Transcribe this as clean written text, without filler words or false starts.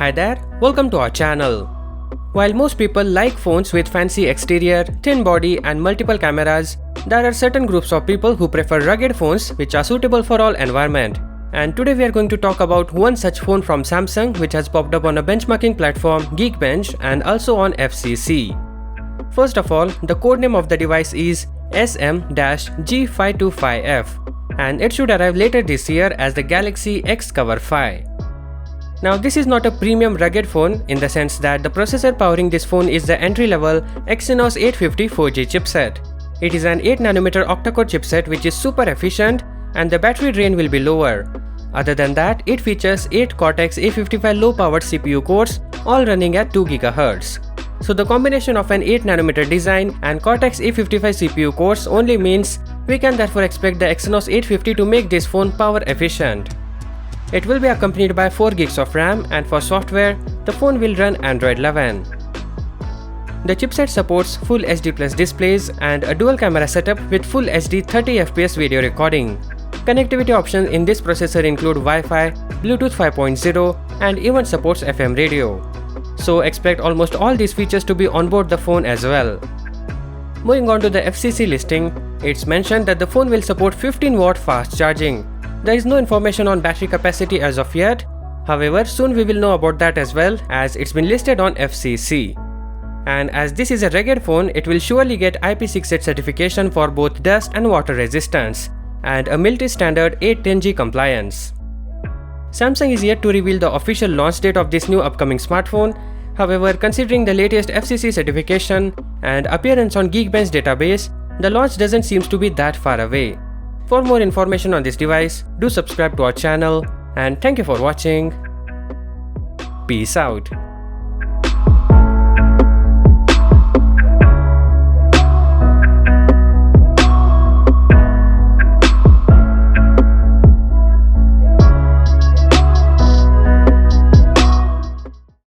Hi there, welcome to our channel. While most people like phones with fancy exterior, thin body and multiple cameras, there are certain groups of people who prefer rugged phones which are suitable for all environment. And today we are going to talk about one such phone from Samsung which has popped up on a benchmarking platform Geekbench and also on FCC. First of all, the codename of the device is SM-G525F and it should arrive later this year as the Galaxy X Cover 5. Now this is not a premium rugged phone in the sense that the processor powering this phone is the entry-level Exynos 850 4G chipset. It is an 8nm octa-core chipset which is super efficient and the battery drain will be lower. Other than that, it features 8 Cortex A55 low-powered CPU cores all running at 2 GHz. So the combination of an 8nm design and Cortex A55 CPU cores only means we can therefore expect the Exynos 850 to make this phone power efficient. It will be accompanied by 4 GB of RAM and for software, the phone will run Android 11. The chipset supports Full HD Plus displays and a dual camera setup with Full HD 30fps video recording. Connectivity options in this processor include Wi-Fi, Bluetooth 5.0 and even supports FM radio. So expect almost all these features to be on board the phone as well. Moving on to the FCC listing, it's mentioned that the phone will support 15W fast charging. There is no information on battery capacity as of yet, however soon we will know about that as well as it's been listed on FCC. And as this is a rugged phone, it will surely get IP68 certification for both dust and water resistance and a military standard 810G compliance. Samsung is yet to reveal the official launch date of this new upcoming smartphone. However, considering the latest FCC certification and appearance on Geekbench database, the launch doesn't seem to be that far away. For more information on this device, do subscribe to our channel and thank you for watching. Peace out.